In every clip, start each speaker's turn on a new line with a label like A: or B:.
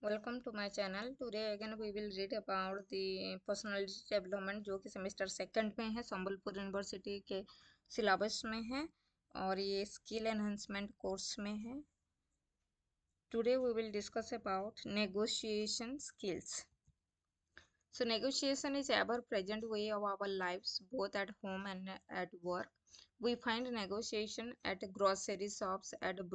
A: Welcome to my channel. Today again we will read about the personality development जो कि semester second में है, Sambalpur university के syllabus में है और ये स्किल एनहांसमेंट कोर्स में है. Today we will discuss about negotiation skills. So negotiation is ever present way of our lives, both at home and at work. We find negotiation at grocery shops, at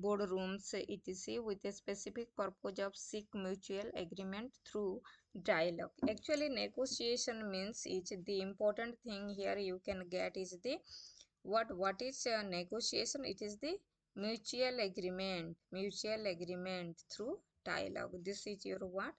A: boardrooms, etc., with a specific purpose of seek mutual agreement through dialogue. Actually, negotiation means the important thing here you can get is the what is negotiation. It is the mutual agreement through dialogue. This is your what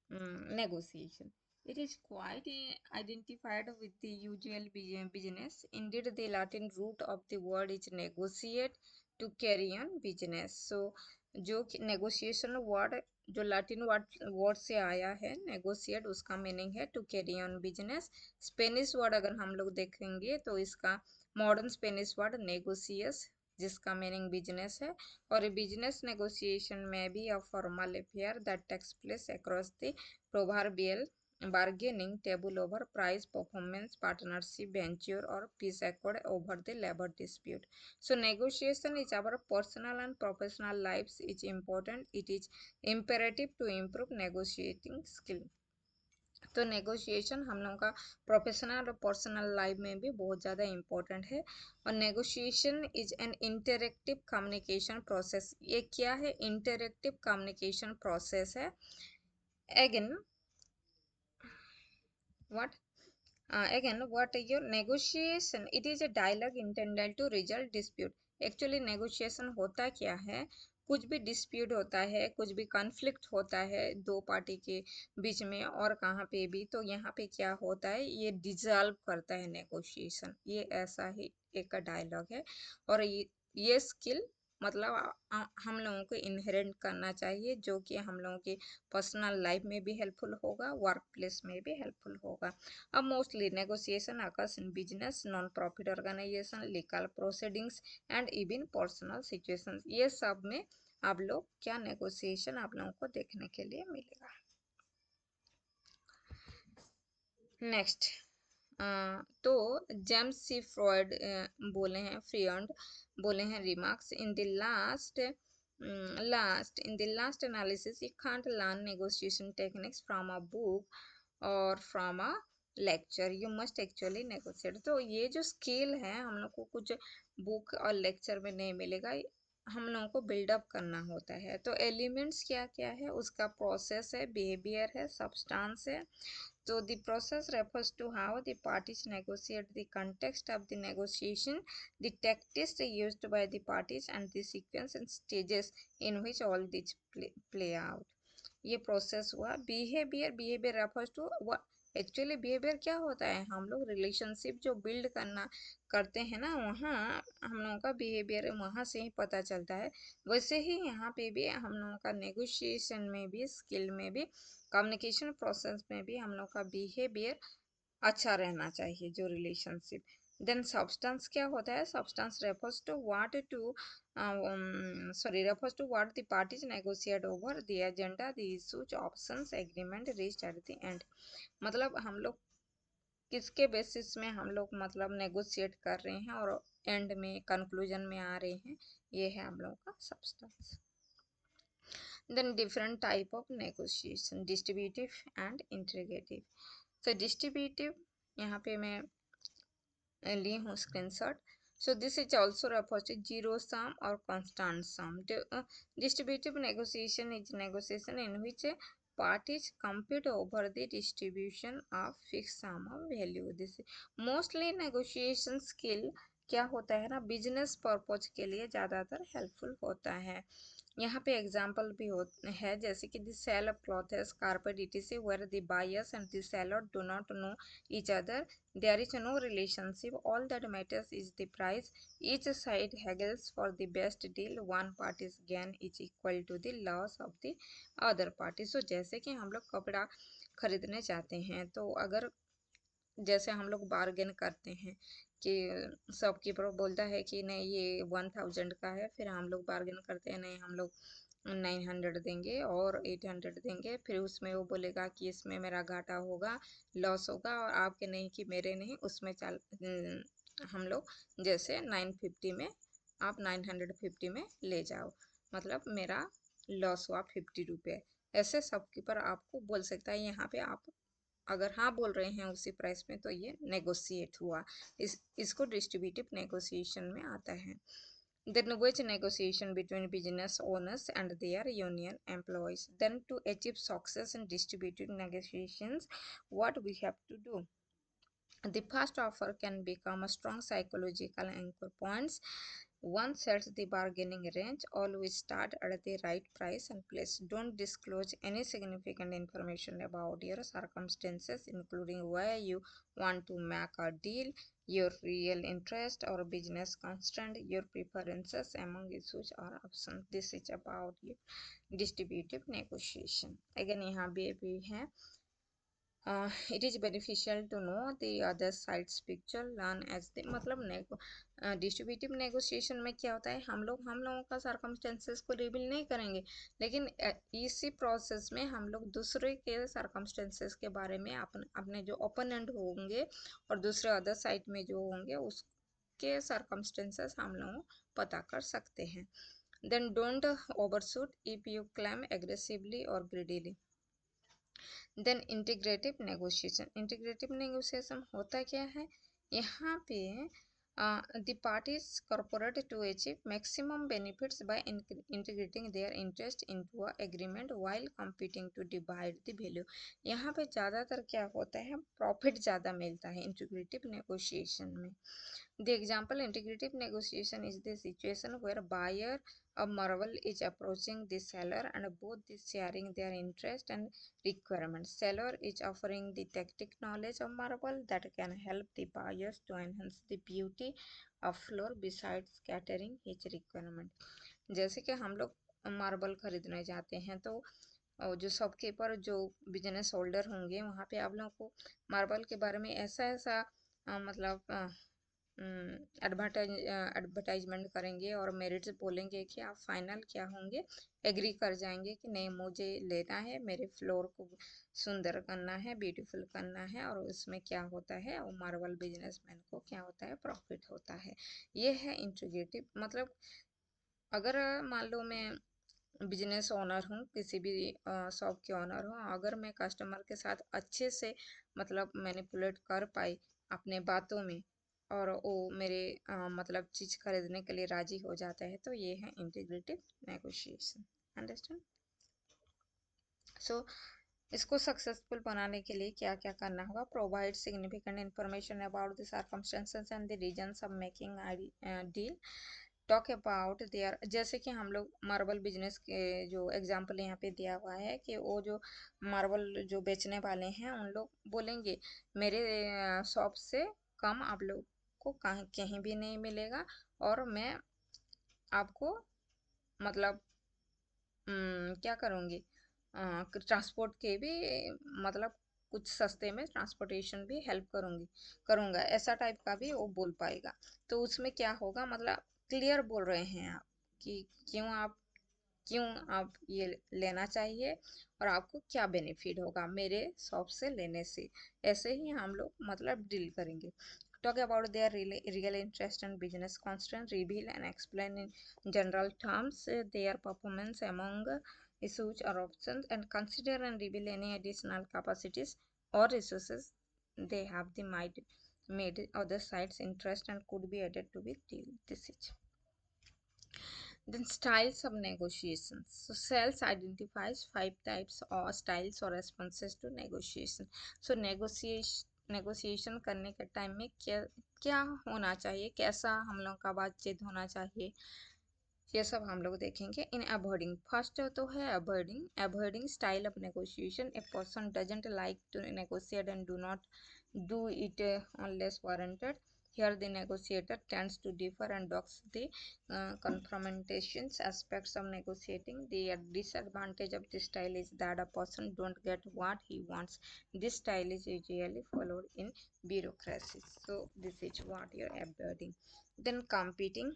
A: negotiation. It is quite identified with the usual business. Indeed, the Latin root of the word is negotiate, to carry on business. So जो negotiation word जो Latin word से आया है negotiate, उसका meaning है to carry on business. Spanish word अगर हम लोग देखेंगे तो इसका मॉडर्न स्पेनिश वर्ड नेगोशियस, जिसका मीनिंग बिजनेस है. और बिजनेस नेगोशिएशन में भी a formal affair that takes place across the proverbial bargaining table over price, performance, partnership, venture, or peace accord over the labor dispute. So negotiation is our personal and professional lives is important. It is imperative to improve negotiating skill. तो negotiation हम लोगों का professional और personal life में भी बहुत ज़्यादा important है. और negotiation is an interactive communication process. ये क्या है? इंटरेक्टिव कम्युनिकेशन प्रोसेस है. Again what again what your negotiation, it is a dialogue intended to resolve dispute. Actually negotiation होता क्या है? कुछ भी डिस्प्यूट होता है, कुछ भी कॉन्फ्लिक्ट होता है दो पार्टी के बीच में और कहाँ पे भी, तो यहाँ पे क्या होता है, ये डिजॉल्व करता है नेगोशिएशन. ये ऐसा ही एक डायलॉग है. और ये स्किल मतलब हम लोगों को इनहेरेंट करना चाहिए, जो कि हम लोगों की पर्सनल लाइफ में भी हेल्पफुल होगा, वर्क प्लेस में भी हेल्पफुल होगा. अब mostly negotiation occurs in business, non profit organization, legal proceedings and even personal situations. ये सब में आप लोग क्या नेगोशिएशन आप लोगों को देखने के लिए मिलेगा. नेक्स्ट तो जेम्स सी फ्रॉयड बोले हैं, फ्रीयड बोले हैं, remarks in the last analysis you can't learn negotiation techniques from a book और from a lecture, you must actually negotiate. तो ये जो स्किल है हम लोग को कुछ बुक और लेक्चर में नहीं मिलेगा, हम लोगों को बिल्डअप करना होता है. तो एलिमेंट्स क्या क्या है, उसका प्रोसेस है, बिहेवियर है, सब्सटेंस है. So the process refers to how the parties negotiate, the context of the negotiation, the tactics used by the parties, and the sequence and stages in which all these play out. ये process हुआ. Behaviour refers to actually behaviour क्या होता है, हम लोग relationship जो build करते हैं ना, वहाँ हम लोगों का बिहेवियर वहाँ से ही पता चलता है. वैसे ही यहाँ पे भी हम लोगों का नेगोशिएशन में भी, स्किल में भी, कम्युनिकेशन प्रोसेस में भी हम लोग का बिहेवियर अच्छा रहना चाहिए, जो रिलेशनशिप. देन सब्सटेंस क्या होता है? Substance refers to what the parties negotiate over the agenda, the issues, options, agreement reached at the end. मतलब हम लोग किसके बेसिस में हम लोग मतलब नेगोशिएट कर रहे हैं और एंड में कंक्लूजन में आ रहे हैं, ये है हम लोग का substance. Then different type of negotiation, distributive and integrative. So distributive, यहाँ पे मैं ली हूँ screenshot. So this is also refers to zero sum or constant sum. Distributive negotiation is negotiation in which parties compete over the distribution of fixed sum of value. This mostly negotiation skill क्या होता है ना, business purpose के लिए ज़्यादातर helpful होता है. यहाँ पे एग्जाम्पल भी है, जैसे कि the sale of clothes, carpet, etc., where the buyers and the seller do not know each other, there is no relationship, all that matters is the price, each side haggles for the best deal, one party's gain is equal to the loss of the other party. So जैसे कि हम लोग कपड़ा खरीदने जाते हैं, तो अगर जैसे हम लोग बार्गेन करते हैं कि शॉपकीपर बोलता है कि नहीं ये 1000 का है, फिर हम लोग बार्गेन करते हैं नहीं हम लोग 900 देंगे और 800 देंगे, फिर उसमें वो बोलेगा कि इसमें मेरा घाटा होगा, लॉस होगा, और आपके नहीं कि मेरे नहीं, उसमें हम लोग जैसे 950 में आप 950 में ले जाओ, मतलब मेरा लॉस हुआ 50 रुपये। ऐसे शॉपकीपर आपको बोल सकता है। यहाँ पे आप अगर हाँ बोल रहे हैं उसी प्राइस में तो ये नेगोशिएट हुआ। इसको डिस्ट्रीब्यूटिव नेगोशिएशन में आता है। Then wage negotiation between business owners and their union employees. Then to achieve success in distributive negotiations, what we have to do? The first offer can become a strong psychological anchor points. One sets the bargaining range. Always start at the right price and place. Don't disclose any significant information about your circumstances, including where you want to make a deal, your real interest or business constraint, your preferences among issues or options. This is about your distributive negotiation. Again, यहाँ भी है. It is beneficial to know the other side's picture, learn as the मतलब distributive negotiation में क्या होता है, हम लोगों का सर्कमस्टेंसेस को रिवील नहीं करेंगे, लेकिन इसी प्रोसेस में हम लोग दूसरे के सर्कमस्टेंसेस के बारे में अपने जो ओपोनेंट होंगे और दूसरे अदर साइड में जो होंगे उसके सर्कमस्टेंसेस हम लोग पता कर सकते हैं. Then don't overshoot if you claim aggressively or greedily. Then integrative negotiation होता क्या है, यहाँ पे the parties corporate to achieve maximum benefits by integrating their interest into a agreement while competing to divide the value. यहाँ पे ज़्यादातर क्या होता है, प्रॉफिट ज़्यादा मिलता है इंटीग्रेटिव नेगोशिएशन में. The example integrative negotiation is the situation where buyer of marble is approaching the seller and both is sharing their interest and requirements. Seller is offering the tactic knowledge of marble that can help the buyers to enhance the beauty of floor besides catering his requirement. जैसे कि हम लोग marble खरीदने जाते हैं तो जो shopkeeper जो बिजनेस होल्डर होंगे वहाँ पे आप लोगों को मार्बल के बारे में ऐसा मतलब एडवर्टाइजमेंट करेंगे और मेरिट्स बोलेंगे कि आप फाइनल क्या होंगे, एग्री कर जाएंगे कि नहीं मुझे लेना है, मेरे फ्लोर को सुंदर करना है, ब्यूटीफुल करना है, और उसमें क्या होता है और मार्बल बिजनेसमैन को क्या होता है, प्रॉफिट होता है. ये है इंटीग्रेटिव. मतलब अगर मान लो मैं बिजनेस ओनर हूँ, किसी भी शॉप के ओनर हूँ, अगर मैं कस्टमर के साथ अच्छे से मतलब मैनिपुलेट कर पाई अपने बातों में और वो मेरे मतलब चीज़ खरीदने के लिए राजी हो जाता है, तो ये है इंटीग्रेटिव नेगोशिएशन. अंडरस्टैंड. सो इसको सक्सेसफुल बनाने के लिए क्या क्या करना होगा, provide significant information about the circumstances and the reasons of making deal. Talk about their, जैसे कि हम लोग मार्बल बिजनेस के जो एग्जांपल यहाँ पे दिया हुआ है कि वो जो मार्बल जो बेचने वाले हैं उन लोग बोलेंगे मेरे शॉप से कम आप लोग को कहीं भी नहीं मिलेगा, और मैं आपको मतलब क्या करूँगी, ट्रांसपोर्ट के भी मतलब कुछ सस्ते में ट्रांसपोर्टेशन भी हेल्प करूँगा, ऐसा टाइप का भी वो बोल पाएगा. तो उसमें क्या होगा, मतलब क्लियर बोल रहे हैं आप कि क्यों आप ये लेना चाहिए और आपको क्या बेनिफिट होगा मेरे शॉप से लेने से. ऐसे ही हम लोग मतलब डील करेंगे. Talk about their real interest and business constraint, reveal and explain in general terms their performance among issues or options, and consider and reveal any additional capacities or resources they have the might made other side's interest and could be added to the deal. This is. Then styles of negotiations. So sales identifies 5 types or styles or responses to negotiation. So negotiation करने के time में क्या क्या होना चाहिए, कैसा हम लोग का बातचीत होना चाहिए, ये सब हम लोग देखेंगे. इन अवॉइडिंग, फर्स्ट तो है avoiding style of negotiation. A person doesn't like to negotiate and do not do it unless warranted. Here the negotiator tends to differ and dogs the confrontations aspects of negotiating. The disadvantage of this style is that a person don't get what he wants. This style is usually followed in bureaucracies. So this is what you're avoiding. Then competing.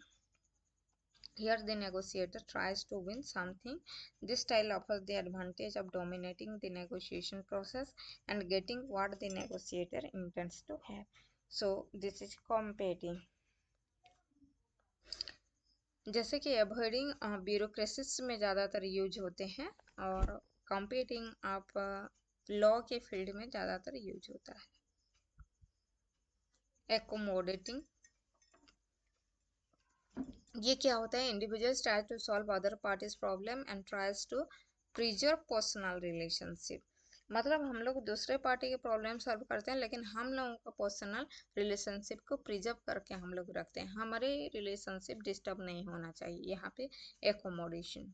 A: Here the negotiator tries to win something. This style offers the advantage of dominating the negotiation process and getting what the negotiator intends to have. So this is competing. जैसे कि avoiding ब्यूरोक्रेसिस में ज़्यादातर use होते हैं और competing आप law के field में ज़्यादातर यूज होता है. एकोमोडेटिंग, ये क्या होता है? Individuals try to solve other parties problem and tries to preserve personal relationship. मतलब हम लोग दूसरे पार्टी के प्रॉब्लम सॉल्व करते हैं लेकिन हम लोगों का पर्सनल रिलेशनशिप को प्रिजर्व करके हम लोग रखते हैं. हमारे रिलेशनशिप डिस्टर्ब नहीं होना चाहिए. यहाँ पे एकोमोडेशन.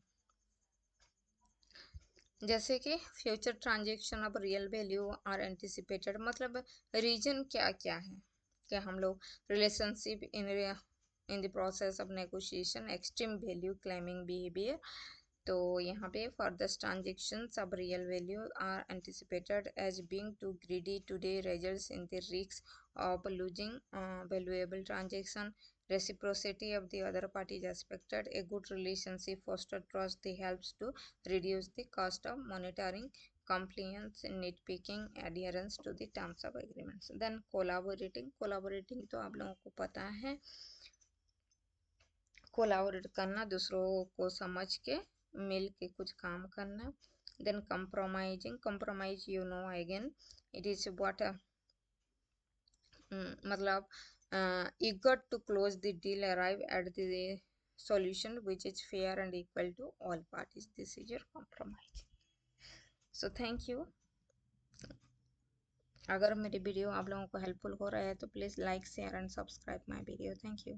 A: जैसे कि future transaction of real value are anticipated. मतलब रीजन क्या क्या है कि हम लोग relationship in the process of negotiation, extreme value claiming behaviour. तो यहाँ पे further transactions of real value are anticipated as being too greedy today results in the risk of losing valuable transaction. Reciprocity of the other party is expected. A good relationship fosters trust. It helps to reduce the cost of monitoring, compliance, nitpicking, adherence to the terms of agreements. Then collaborating. Collaborating तो आप लोगों को पता है, collaborate करना, दूसरों को समझ के मिल के कुछ काम करना. Then compromising. Compromise, you know, again it is what मतलब eager to close the deal, arrive at the solution which is fair and equal to all parties. This is your compromise. So thank you. अगर मेरी video आप लोगों को helpful हो रहा है तो please like, share and subscribe my video. Thank you.